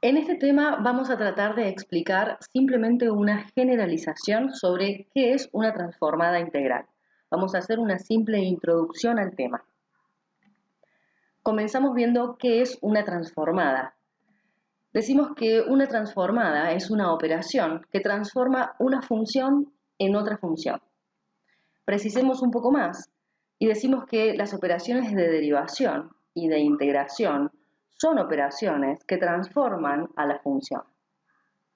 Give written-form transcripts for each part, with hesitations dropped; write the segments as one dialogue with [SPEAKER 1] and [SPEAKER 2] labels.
[SPEAKER 1] En este tema vamos a tratar de explicar simplemente una generalización sobre qué es una transformada integral. Vamos a hacer una simple introducción al tema. Comenzamos viendo qué es una transformada. Decimos que una transformada es una operación que transforma una función en otra función. Precisemos un poco más y decimos que las operaciones de derivación y de integración son operaciones que transforman a la función.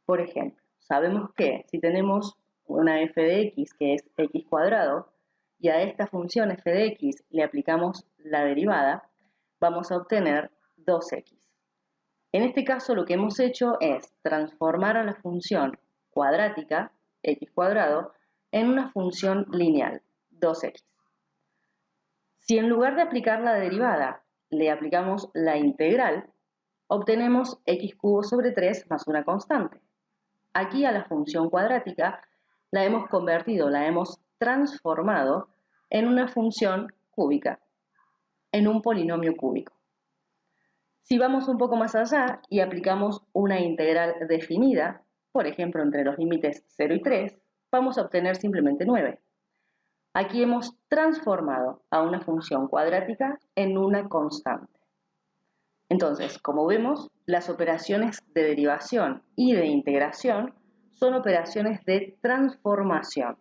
[SPEAKER 1] Por ejemplo, sabemos que si tenemos una f de x que es x cuadrado y a esta función f de x le aplicamos la derivada, vamos a obtener 2x. En este caso lo que hemos hecho es transformar a la función cuadrática, x cuadrado, en una función lineal, 2x. Si en lugar de aplicar la derivada le aplicamos la integral, obtenemos x cubo sobre 3 más una constante. Aquí a la función cuadrática la hemos convertido, la hemos transformado en una función cúbica, en un polinomio cúbico. Si vamos un poco más allá y aplicamos una integral definida, por ejemplo entre los límites 0 y 3, vamos a obtener simplemente 9. Aquí hemos transformado a una función cuadrática en una constante. Entonces, como vemos, las operaciones de derivación y de integración son operaciones de transformación.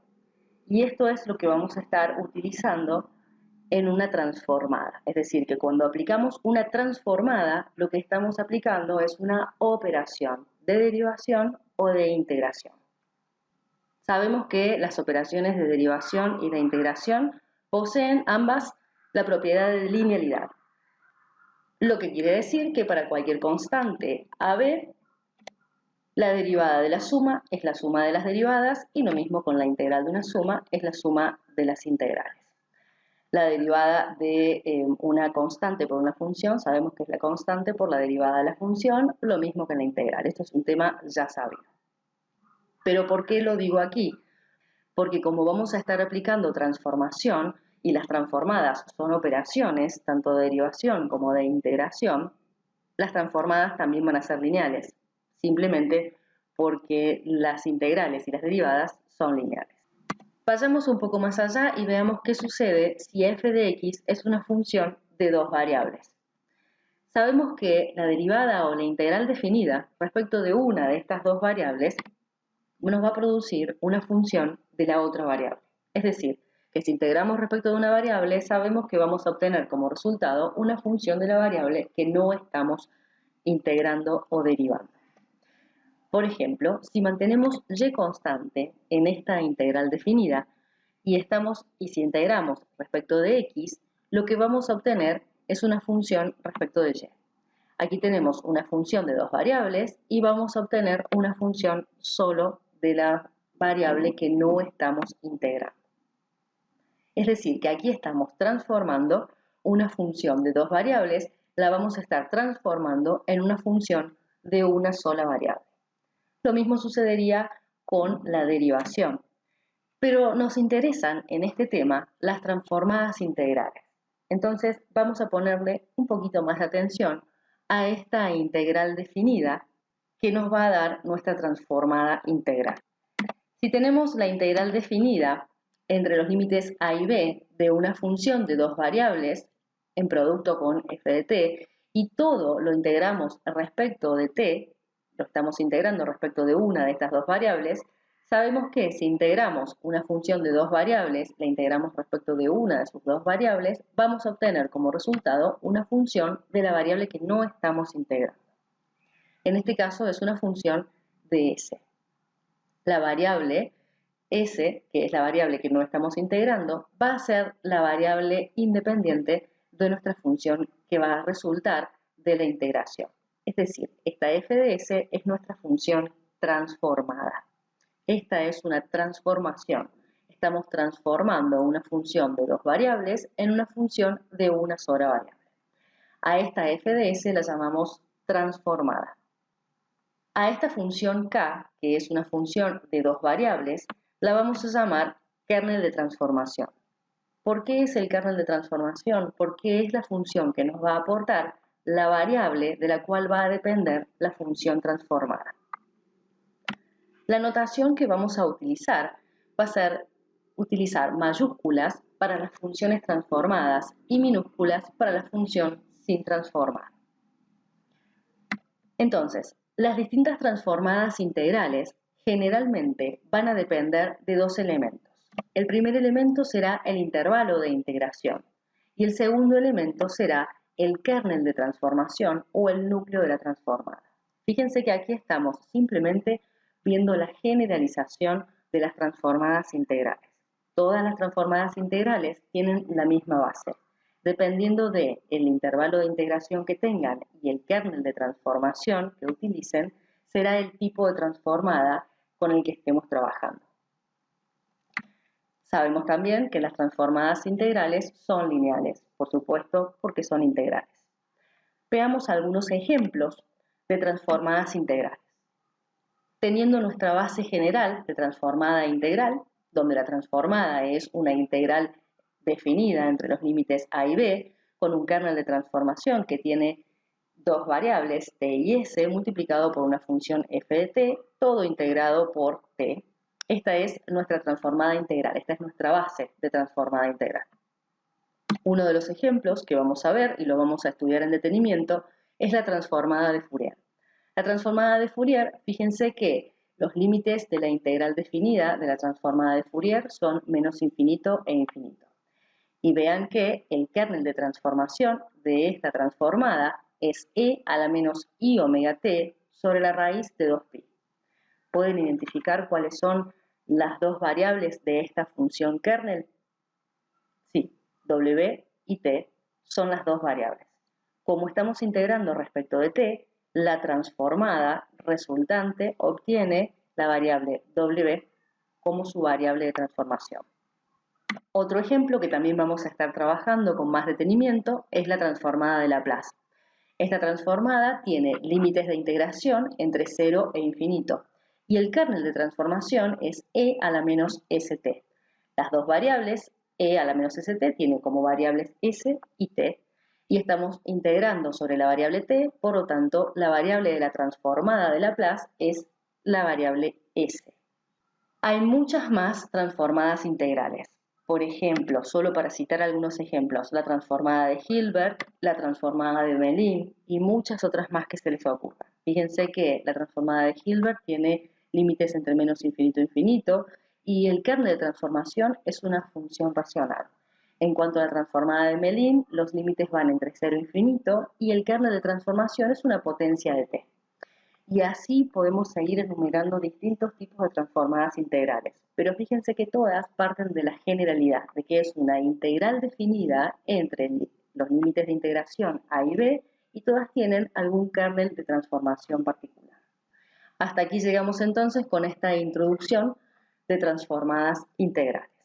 [SPEAKER 1] Y esto es lo que vamos a estar utilizando en una transformada. Es decir, que cuando aplicamos una transformada, lo que estamos aplicando es una operación de derivación o de integración. Sabemos que las operaciones de derivación y de integración poseen ambas la propiedad de linealidad, lo que quiere decir que para cualquier constante AB, la derivada de la suma es la suma de las derivadas y lo mismo con la integral de una suma es la suma de las integrales. La derivada de una constante por una función, sabemos que es la constante por la derivada de la función, lo mismo que en la integral. Esto es un tema ya sabido. Pero ¿por qué lo digo aquí? Porque como vamos a estar aplicando transformación, y las transformadas son operaciones, tanto de derivación como de integración, las transformadas también van a ser lineales, simplemente porque las integrales y las derivadas son lineales. Vayamos un poco más allá y veamos qué sucede si f de x es una función de dos variables. Sabemos que la derivada o la integral definida respecto de una de estas dos variables nos va a producir una función de la otra variable. Es decir, que si integramos respecto de una variable, sabemos que vamos a obtener como resultado una función de la variable que no estamos integrando o derivando. Por ejemplo, si mantenemos y constante en esta integral definida y si integramos respecto de x, lo que vamos a obtener es una función respecto de y. Aquí tenemos una función de dos variables y vamos a obtener una función solo de la variable que no estamos integrando. Es decir, que aquí estamos transformando una función de dos variables, la vamos a estar transformando en una función de una sola variable. Lo mismo sucedería con la derivación. Pero nos interesan en este tema las transformadas integrales. Entonces vamos a ponerle un poquito más de atención a esta integral definida que nos va a dar nuestra transformada integral. Si tenemos la integral definida entre los límites a y b de una función de dos variables en producto con f de t y todo lo integramos respecto de t, lo estamos integrando respecto de una de estas dos variables, sabemos que si integramos una función de dos variables, la integramos respecto de una de sus dos variables, vamos a obtener como resultado una función de la variable que no estamos integrando. En este caso es una función de s. La variable s, que es la variable que no estamos integrando, va a ser la variable independiente de nuestra función que va a resultar de la integración. Es decir, esta f de s es nuestra función transformada. Esta es una transformación. Estamos transformando una función de dos variables en una función de una sola variable. A esta f de s la llamamos transformada. A esta función k, que es una función de dos variables, la vamos a llamar kernel de transformación. ¿Por qué es el kernel de transformación? Porque es la función que nos va a aportar la variable de la cual va a depender la función transformada. La notación que vamos a utilizar va a ser utilizar mayúsculas para las funciones transformadas y minúsculas para la función sin transformar. Entonces, las distintas transformadas integrales generalmente van a depender de dos elementos. El primer elemento será el intervalo de integración y el segundo elemento será el kernel de transformación o el núcleo de la transformada. Fíjense que aquí estamos simplemente viendo la generalización de las transformadas integrales. Todas las transformadas integrales tienen la misma base. Dependiendo del intervalo de integración que tengan y el kernel de transformación que utilicen, será el tipo de transformada con el que estemos trabajando. Sabemos también que las transformadas integrales son lineales, por supuesto, porque son integrales. Veamos algunos ejemplos de transformadas integrales. Teniendo nuestra base general de transformada integral, donde la transformada es una integral definida entre los límites a y b, con un kernel de transformación que tiene dos variables, t y s, multiplicado por una función f de t, todo integrado por t. Esta es nuestra transformada integral, esta es nuestra base de transformada integral. Uno de los ejemplos que vamos a ver y lo vamos a estudiar en detenimiento es la transformada de Fourier. La transformada de Fourier, fíjense que los límites de la integral definida de la transformada de Fourier son menos infinito e infinito. Y vean que el kernel de transformación de esta transformada es e a la menos i omega t sobre la raíz de 2pi. ¿Pueden identificar cuáles son las dos variables de esta función kernel? Sí, w y t son las dos variables. Como estamos integrando respecto de t, la transformada resultante obtiene la variable w como su variable de transformación. Otro ejemplo que también vamos a estar trabajando con más detenimiento es la transformada de Laplace. Esta transformada tiene límites de integración entre 0 e infinito y el kernel de transformación es e a la menos st. Las dos variables, e a la menos st, tienen como variables s y t, y estamos integrando sobre la variable t, por lo tanto, la variable de la transformada de Laplace es la variable s. Hay muchas más transformadas integrales. Por ejemplo, solo para citar algunos ejemplos, la transformada de Hilbert, la transformada de Mellin y muchas otras más que se les ocurran. Fíjense que la transformada de Hilbert tiene límites entre menos infinito e infinito y el kernel de transformación es una función racional. En cuanto a la transformada de Mellin, los límites van entre 0 e infinito y el kernel de transformación es una potencia de t. Y así podemos seguir enumerando distintos tipos de transformadas integrales. Pero fíjense que todas parten de la generalidad, de que es una integral definida entre los límites de integración a y b y todas tienen algún kernel de transformación particular. Hasta aquí llegamos entonces con esta introducción de transformadas integrales.